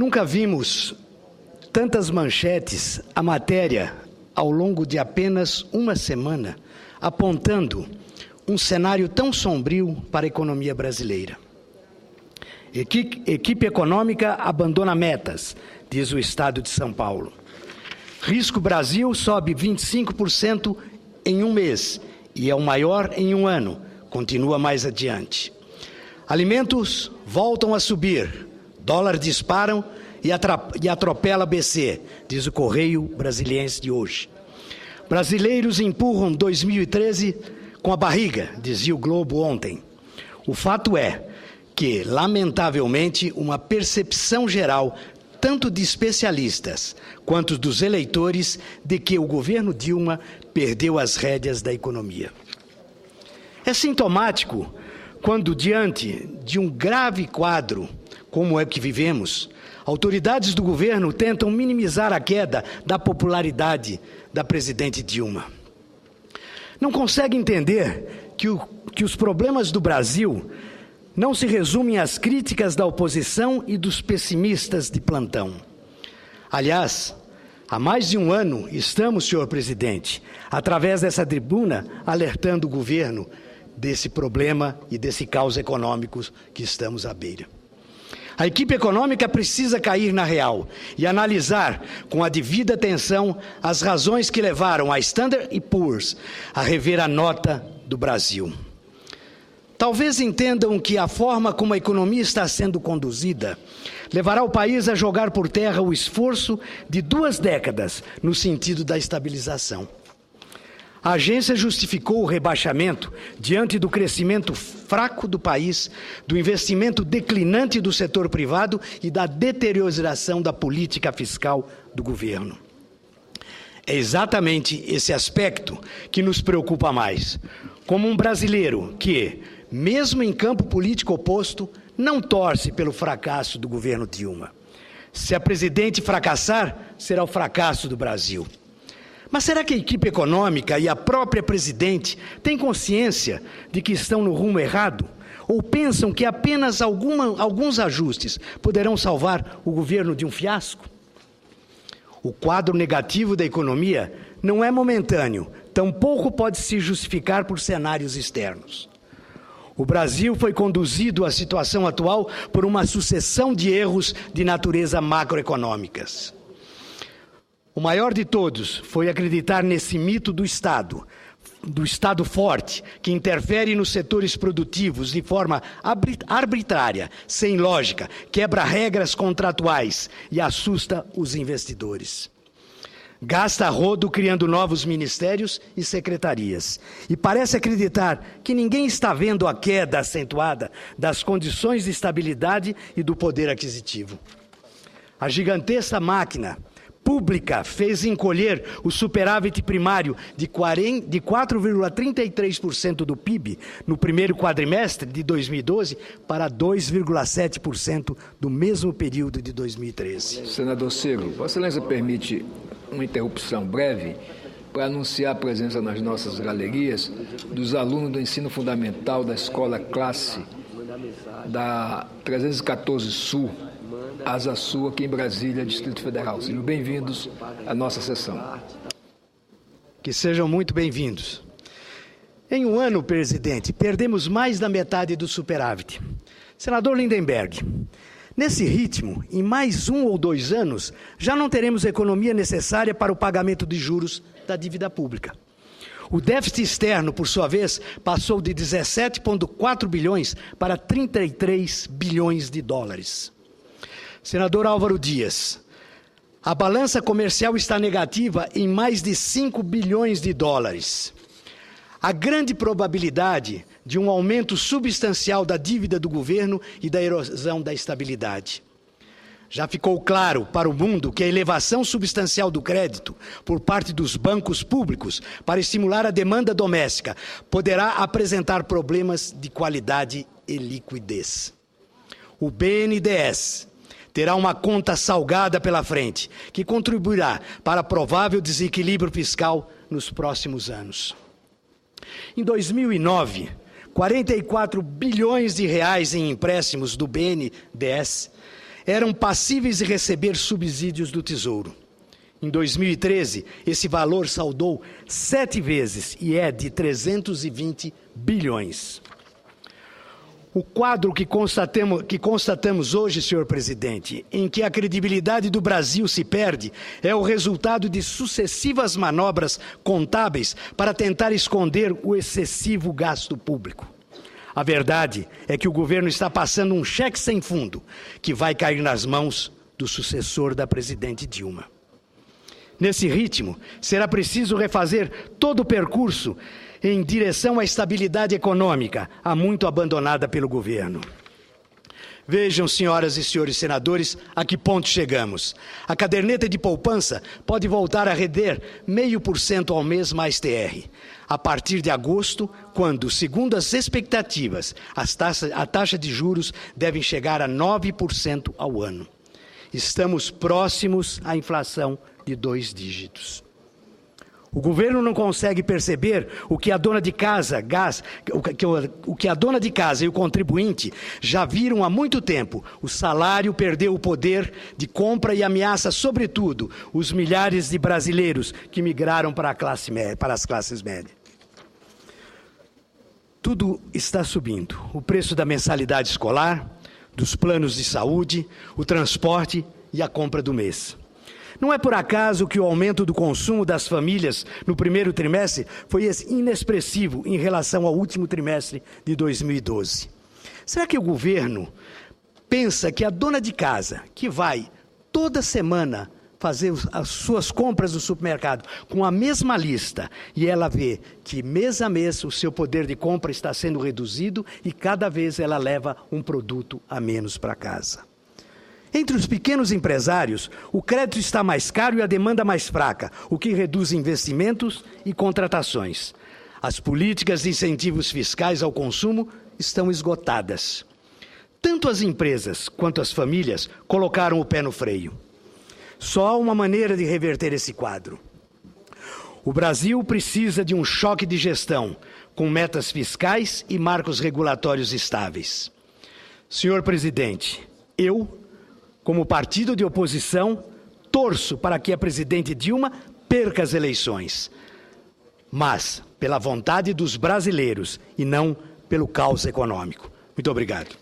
Nunca vimos tantas manchetes a matéria ao longo de apenas uma semana, apontando um cenário tão sombrio para a economia brasileira. Equipe econômica abandona metas, diz o Estado de São Paulo. Risco Brasil sobe 25% em um mês e é o maior em um ano, continua mais adiante. Alimentos voltam a subir, dólar disparam e atropela BC, diz o Correio Brasiliense de hoje. Brasileiros empurram 2013 com a barriga, dizia o Globo ontem. O fato é que, lamentavelmente, uma percepção geral, tanto de especialistas quanto dos eleitores, de que o governo Dilma perdeu as rédeas da economia. É sintomático quando, diante de um grave quadro como é que vivemos, autoridades do governo tentam minimizar a queda da popularidade da presidente Dilma. Não consegue entender que os problemas do Brasil não se resumem às críticas da oposição e dos pessimistas de plantão. Aliás, há mais de um ano estamos, senhor presidente, através dessa tribuna, alertando o governo desse problema e desse caos econômico que estamos à beira. A equipe econômica precisa cair na real e analisar com a devida atenção as razões que levaram a Standard & Poor's a rever a nota do Brasil. Talvez entendam que a forma como a economia está sendo conduzida levará o país a jogar por terra o esforço de 2 décadas no sentido da estabilização. A agência justificou o rebaixamento diante do crescimento fraco do país, do investimento declinante do setor privado e da deterioração da política fiscal do governo. É exatamente esse aspecto que nos preocupa mais. Como um brasileiro que, mesmo em campo político oposto, não torce pelo fracasso do governo Dilma. Se a presidente fracassar, será o fracasso do Brasil. Mas será que a equipe econômica e a própria presidente têm consciência de que estão no rumo errado? Ou pensam que apenas alguns ajustes poderão salvar o governo de um fiasco? O quadro negativo da economia não é momentâneo, tampouco pode se justificar por cenários externos. O Brasil foi conduzido à situação atual por uma sucessão de erros de natureza macroeconômicas. O maior de todos foi acreditar nesse mito do Estado forte, que interfere nos setores produtivos de forma arbitrária, sem lógica, quebra regras contratuais e assusta os investidores. Gasta a rodo criando novos ministérios e secretarias. E parece acreditar que ninguém está vendo a queda acentuada das condições de estabilidade e do poder aquisitivo. A gigantesca máquina pública fez encolher o superávit primário de 4,33% do PIB no primeiro quadrimestre de 2012 para 2,7% do mesmo período de 2013. Senador Ciro, Vossa Excelência permite uma interrupção breve para anunciar a presença nas nossas galerias dos alunos do ensino fundamental da Escola Classe da 314 Sul, Asa Sul, aqui em Brasília, Distrito Federal. Sejam bem-vindos à nossa sessão. Que sejam muito bem-vindos. Em um ano, presidente, perdemos mais da metade do superávit. Senador Lindenberg, nesse ritmo, em mais 1 ou 2 anos, já não teremos a economia necessária para o pagamento de juros da dívida pública. O déficit externo, por sua vez, passou de 17,4 bilhões para 33 bilhões de dólares. Senador Álvaro Dias, a balança comercial está negativa em mais de 5 bilhões de dólares. Há grande probabilidade de um aumento substancial da dívida do governo e da erosão da estabilidade. Já ficou claro para o mundo que a elevação substancial do crédito por parte dos bancos públicos para estimular a demanda doméstica poderá apresentar problemas de qualidade e liquidez. O BNDES terá uma conta salgada pela frente, que contribuirá para provável desequilíbrio fiscal nos próximos anos. Em 2009, 44 bilhões de reais em empréstimos do BNDES eram passíveis de receber subsídios do Tesouro. Em 2013, esse valor saldou 7 vezes e é de 320 bilhões. O quadro que constatamos hoje, senhor presidente, em que a credibilidade do Brasil se perde, é o resultado de sucessivas manobras contábeis para tentar esconder o excessivo gasto público. A verdade é que o governo está passando um cheque sem fundo, que vai cair nas mãos do sucessor da presidente Dilma. Nesse ritmo, será preciso refazer todo o percurso em direção à estabilidade econômica, há muito abandonada pelo governo. Vejam, senhoras e senhores senadores, a que ponto chegamos. A caderneta de poupança pode voltar a render 0,5% ao mês mais TR. A partir de agosto, quando, segundo as expectativas, a taxa de juros deve chegar a 9% ao ano. Estamos próximos à inflação de 2 dígitos. O governo não consegue perceber o que a dona de casa, o que a dona de casa e o contribuinte já viram há muito tempo. O salário perdeu o poder de compra e ameaça, sobretudo, os milhares de brasileiros que migraram para as classes médias. Tudo está subindo. O preço da mensalidade escolar, dos planos de saúde, o transporte e a compra do mês. Não é por acaso que o aumento do consumo das famílias no primeiro trimestre foi inexpressivo em relação ao último trimestre de 2012. Será que o governo pensa que a dona de casa, que vai toda semana fazer as suas compras no supermercado com a mesma lista, e ela vê que mês a mês o seu poder de compra está sendo reduzido e cada vez ela leva um produto a menos para casa? Entre os pequenos empresários, o crédito está mais caro e a demanda mais fraca, o que reduz investimentos e contratações. As políticas de incentivos fiscais ao consumo estão esgotadas. Tanto as empresas quanto as famílias colocaram o pé no freio. Só há uma maneira de reverter esse quadro. O Brasil precisa de um choque de gestão, com metas fiscais e marcos regulatórios estáveis. Senhor presidente, como partido de oposição, torço para que a presidente Dilma perca as eleições, mas pela vontade dos brasileiros e não pelo caos econômico. Muito obrigado.